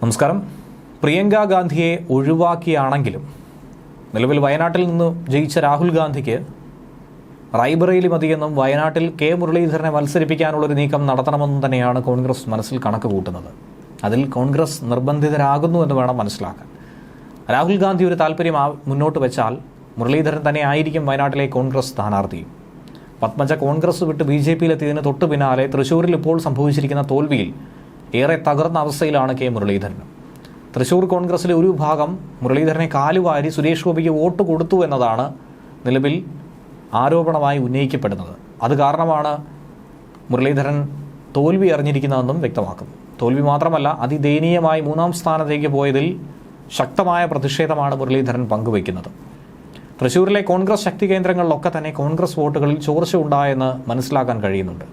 നമസ്കാരം. പ്രിയങ്ക ഗാന്ധിയെ ഒഴിവാക്കിയാണെങ്കിലും നിലവിൽ വയനാട്ടിൽ നിന്ന് ജയിച്ച രാഹുൽ ഗാന്ധിക്ക് റായ്ബറേലി മതിയെന്നും വയനാട്ടിൽ കെ മുരളീധരനെ മത്സരിപ്പിക്കാനുള്ളൊരു നീക്കം നടത്തണമെന്നും തന്നെയാണ് കോൺഗ്രസ് മനസ്സിൽ കണക്ക് കൂട്ടുന്നത്. അതിൽ കോൺഗ്രസ് നിർബന്ധിതരാകുന്നു എന്ന് വേണം മനസ്സിലാക്കാൻ. രാഹുൽ ഗാന്ധി ഒരു താല്പര്യം മുന്നോട്ട് വെച്ചാൽ മുരളീധരൻ തന്നെ ആയിരിക്കും വയനാട്ടിലെ കോൺഗ്രസ് സ്ഥാനാർത്ഥിയും. പത്മജ കോൺഗ്രസ് വിട്ട് BJP-യിലെത്തിയതിന് തൊട്ടു പിന്നാലെ തൃശ്ശൂരിൽ ഇപ്പോൾ സംഭവിച്ചിരിക്കുന്ന തോൽവിയിൽ ഏറെ തകർന്ന അവസ്ഥയിലാണ് കെ മുരളീധരൻ. തൃശ്ശൂർ കോൺഗ്രസിലെ ഒരു ഭാഗം മുരളീധരനെ കാലുവാരി സുരേഷ് ഗോപിക്ക് വോട്ട് കൊടുത്തു എന്നതാണ് നിലവിൽ ആരോപണമായി ഉന്നയിക്കപ്പെടുന്നത്. അത് കാരണമാണ് മുരളീധരൻ തോൽവി അറിഞ്ഞിരിക്കുന്നതെന്നും വ്യക്തമാക്കുന്നു. തോൽവി മാത്രമല്ല, അതിദയനീയമായി 3ാം സ്ഥാനത്തേക്ക് പോയതിൽ ശക്തമായ പ്രതിഷേധമാണ് മുരളീധരൻ പങ്കുവയ്ക്കുന്നത്. തൃശ്ശൂരിലെ കോൺഗ്രസ് ശക്തി കേന്ദ്രങ്ങളിലൊക്കെ തന്നെ കോൺഗ്രസ് വോട്ടുകളിൽ ചോർച്ച ഉണ്ടായെന്ന് മനസ്സിലാക്കാൻ കഴിയുന്നുണ്ട്.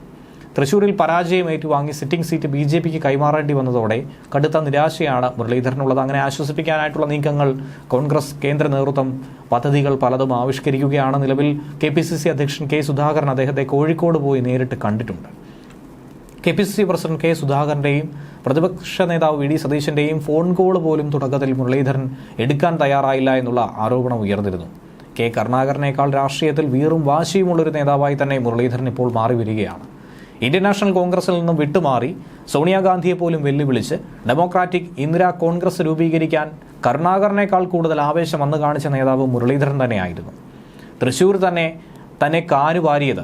തൃശ്ശൂരിൽ പരാജയം ഏറ്റുവാങ്ങി സിറ്റിംഗ് സീറ്റ് BJP-ക്ക് കൈമാറേണ്ടി വന്നതോടെ കടുത്ത നിരാശയാണ് മുരളീധരനുള്ളത്. അങ്ങനെ ആശ്വസിപ്പിക്കാനായിട്ടുള്ള നീക്കങ്ങൾ കോൺഗ്രസ് കേന്ദ്ര നേതൃത്വം പദ്ധതികൾ പലതും ആവിഷ്കരിക്കുകയാണ്. നിലവിൽ KPCC അധ്യക്ഷൻ K. സുധാകരൻ അദ്ദേഹത്തെ കോഴിക്കോട് പോയി നേരിട്ട് കണ്ടിട്ടുണ്ട്. KPCC president K. സുധാകരൻ്റെയും പ്രതിപക്ഷ നേതാവ് VD സതീശൻ്റെയും ഫോൺ കോൾ പോലും തുടക്കത്തിൽ മുരളീധരൻ എടുക്കാൻ തയ്യാറായില്ല എന്നുള്ള ആരോപണം ഉയർന്നിരുന്നു. K. കരുണാകരനേക്കാൾ രാഷ്ട്രീയത്തിൽ വീറും വാശിയുമുള്ളൊരു നേതാവായി തന്നെ മുരളീധരൻ ഇപ്പോൾ മാറി വരികയാണ്. ഇന്ത്യൻ നാഷണൽ കോൺഗ്രസിൽ നിന്നും വിട്ടുമാറി സോണിയാഗാന്ധിയെ പോലും വെല്ലുവിളിച്ച് ഡെമോക്രാറ്റിക് ഇന്ദിരാ കോൺഗ്രസ് രൂപീകരിക്കാൻ കരുണാകരനേക്കാൾ കൂടുതൽ ആവേശം വന്നു കാണിച്ച നേതാവ് മുരളീധരൻ തന്നെയായിരുന്നു. തൃശ്ശൂർ തന്നെ കാലുവാരിയത്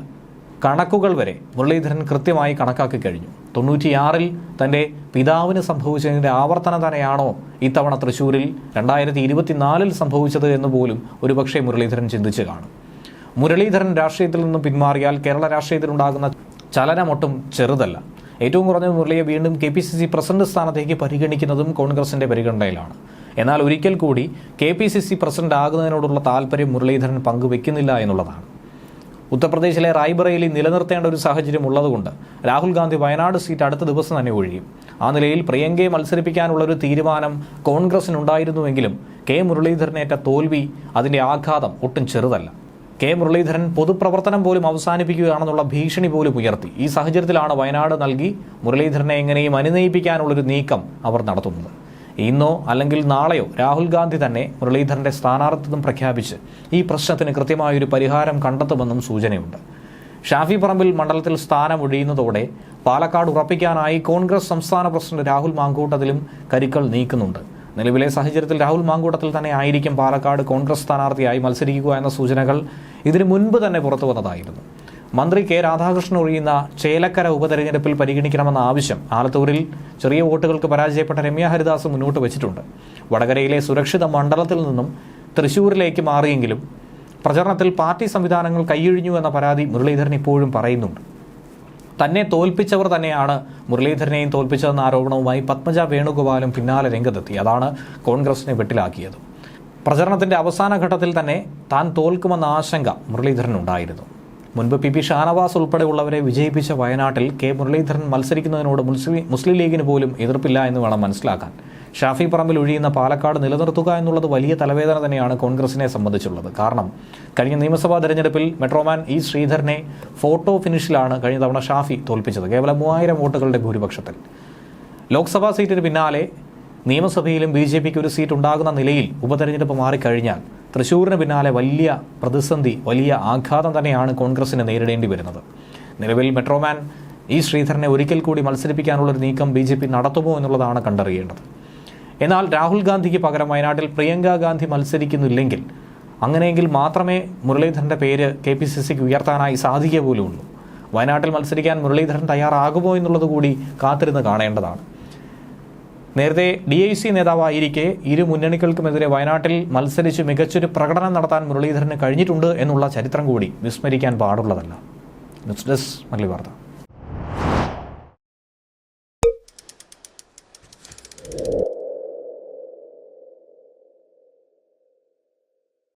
കണക്കുകൾ വരെ മുരളീധരൻ കൃത്യമായി കണക്കാക്കി കഴിഞ്ഞു. 96-ൽ തൻ്റെ പിതാവിന് സംഭവിച്ചതിൻ്റെ ആവർത്തനം തന്നെയാണോ ഇത്തവണ തൃശ്ശൂരിൽ 2024-ൽ സംഭവിച്ചത് എന്ന് പോലും ഒരുപക്ഷെ മുരളീധരൻ ചിന്തിച്ച് കാണും. മുരളീധരൻ രാഷ്ട്രീയത്തിൽ നിന്നും പിന്മാറിയാൽ കേരള രാഷ്ട്രീയത്തിലുണ്ടാകുന്ന ചലനമൊട്ടും ചെറുതല്ല. ഏറ്റവും കുറഞ്ഞ മുരളിയെ വീണ്ടും KPCC പ്രസിഡന്റ് സ്ഥാനത്തേക്ക് പരിഗണിക്കുന്നതും കോൺഗ്രസിന്റെ പരിഗണനയിലാണ്. എന്നാൽ ഒരിക്കൽ കൂടി KPCC പ്രസിഡന്റ് ആകുന്നതിനോടുള്ള താല്പര്യം മുരളീധരൻ പങ്കുവെക്കുന്നില്ല എന്നുള്ളതാണ്. ഉത്തർപ്രദേശിലെ റായ്ബറേലി നിലനിർത്തേണ്ട ഒരു സാഹചര്യം ഉള്ളതുകൊണ്ട് രാഹുൽ ഗാന്ധി വയനാട് സീറ്റ് അടുത്ത ദിവസം തന്നെ ഒഴിയും. ആ നിലയിൽ പ്രിയങ്കയെ മത്സരിപ്പിക്കാനുള്ളൊരു തീരുമാനം കോൺഗ്രസിനുണ്ടായിരുന്നുവെങ്കിലും കെ മുരളീധരനേറ്റ തോൽവി, അതിന്റെ ആഘാതം ഒട്ടും ചെറുതല്ല. കെ മുരളീധരൻ പൊതുപ്രവർത്തനം പോലും അവസാനിപ്പിക്കുകയാണെന്നുള്ള ഭീഷണി പോലും ഉയർത്തി. ഈ സാഹചര്യത്തിലാണ് വയനാട് നൽകി മുരളീധരനെ എങ്ങനെയും അനുനയിപ്പിക്കാനുള്ളൊരു നീക്കം അവർ നടത്തുന്നത്. ഇന്നോ അല്ലെങ്കിൽ നാളെയോ രാഹുൽ ഗാന്ധി തന്നെ മുരളീധരന്റെ സ്ഥാനാർത്ഥിത്വം പ്രഖ്യാപിച്ച് ഈ പ്രശ്നത്തിന് കൃത്യമായൊരു പരിഹാരം കണ്ടെത്തുമെന്നും സൂചനയുണ്ട്. ഷാഫി പറമ്പിൽ മണ്ഡലത്തിൽ സ്ഥാനം ഒഴിയുന്നതോടെ പാലക്കാട് ഉറപ്പിക്കാനായി കോൺഗ്രസ് സംസ്ഥാന പ്രസിഡന്റ് രാഹുൽ മാങ്കൂട്ടത്തിലും കരുക്കൾ നീക്കുന്നുണ്ട്. നിലവിലെ സാഹചര്യത്തിൽ രാഹുൽ മാങ്കൂട്ടത്തിൽ തന്നെ ആയിരിക്കും പാലക്കാട് കോൺഗ്രസ് സ്ഥാനാർത്ഥിയായി മത്സരിക്കുക എന്ന സൂചനകൾ ഇതിനു മുൻപ് തന്നെ പുറത്തു വന്നതായിരുന്നു. മന്ത്രി K. രാധാകൃഷ്ണൻ ഒഴിയുന്ന ചേലക്കര ഉപതെരഞ്ഞെടുപ്പിൽ പരിഗണിക്കണമെന്ന ആവശ്യം ആലത്തൂരിൽ ചെറിയ വോട്ടുകൾക്ക് പരാജയപ്പെട്ട രമ്യ ഹരിദാസ് മുന്നോട്ട് വെച്ചിട്ടുണ്ട്. വടകരയിലെ സുരക്ഷിത മണ്ഡലത്തിൽ നിന്നും തൃശ്ശൂരിലേക്ക് മാറിയെങ്കിലും പ്രചരണത്തിൽ പാർട്ടി സംവിധാനങ്ങൾ കൈയൊഴിഞ്ഞു എന്ന പരാതി മുരളീധരൻ ഇപ്പോഴും പറയുന്നുണ്ട്. തന്നെ തോൽപ്പിച്ചവർ തന്നെയാണ് മുരളീധരനെയും തോൽപ്പിച്ചതെന്ന ആരോപണവുമായി പത്മജ വേണുഗോപാലും പിന്നാലെ രംഗത്തെത്തി. അതാണ് കോൺഗ്രസിനെ വെട്ടിലാക്കിയത്. പ്രചരണത്തിന്റെ അവസാന ഘട്ടത്തിൽ തന്നെ താൻ തോൽക്കുമെന്ന ആശങ്ക മുരളീധരനുണ്ടായിരുന്നു. മുൻപ് PP ഷാനവാസ് ഉൾപ്പെടെയുള്ളവരെ വിജയിപ്പിച്ച വയനാട്ടിൽ കെ മുരളീധരൻ മത്സരിക്കുന്നതിനോട് മുസ്ലിം ലീഗിന് പോലും എതിർപ്പില്ല എന്ന് വേണം മനസ്സിലാക്കാൻ. ഷാഫി പറമ്പിൽ ഒഴിയുന്ന പാലക്കാട് നിലനിർത്തുക എന്നുള്ളത് വലിയ തലവേദന തന്നെയാണ് കോൺഗ്രസിനെ സംബന്ധിച്ചുള്ളത്. കാരണം കഴിഞ്ഞ നിയമസഭാ തെരഞ്ഞെടുപ്പിൽ മെട്രോമാൻ E. ശ്രീധരനെ ഫോട്ടോ ഫിനിഷിലാണ് കഴിഞ്ഞ തവണ ഷാഫി തോൽപ്പിച്ചത്, കേവലം 3000 വോട്ടുകളുടെ ഭൂരിപക്ഷത്തിൽ. ലോക്സഭാ സീറ്റിന് പിന്നാലെ നിയമസഭയിലും BJP-ക്ക് ഒരു സീറ്റ് ഉണ്ടാകുന്ന നിലയിൽ ഉപതെരഞ്ഞെടുപ്പ് മാറിക്കഴിഞ്ഞാൽ തൃശ്ശൂരിന് പിന്നാലെ വലിയ പ്രതിസന്ധി, വലിയ ആഘാതം തന്നെയാണ് കോൺഗ്രസിന് നേരിടേണ്ടി വരുന്നത്. നിലവിൽ മെട്രോമാൻ E. ശ്രീധരനെ ഒരിക്കൽ കൂടി മത്സരിപ്പിക്കാനുള്ളൊരു നീക്കം BJP നടത്തുമോ എന്നുള്ളതാണ് കണ്ടറിയേണ്ടത്. എന്നാൽ രാഹുൽ ഗാന്ധിക്ക് പകരം വയനാട്ടിൽ പ്രിയങ്ക ഗാന്ധി മത്സരിക്കുന്നില്ലെങ്കിൽ അങ്ങനെയെങ്കിൽ മാത്രമേ മുരളീധരന്റെ പേര് KPCC-ക്ക് ഉയർത്താനായി സാധിക്കുക പോലുമുള്ളൂ. വയനാട്ടിൽ മത്സരിക്കാൻ മുരളീധരൻ തയ്യാറാകുമോ എന്നുള്ളത് കൂടി കാത്തിരുന്ന് കാണേണ്ടതാണ്. നേരത്തെ DIC നേതാവായിരിക്കെ ഇരു മുന്നണികൾക്കുമെതിരെ വയനാട്ടിൽ മത്സരിച്ച് മികച്ചൊരു പ്രകടനം നടത്താൻ മുരളീധരന് കഴിഞ്ഞിട്ടുണ്ട് എന്നുള്ള ചരിത്രം കൂടി വിസ്മരിക്കാൻ പാടുള്ളതല്ല. ന്യൂസ് ഡെസ്ക് മലയാളി വാർത്ത.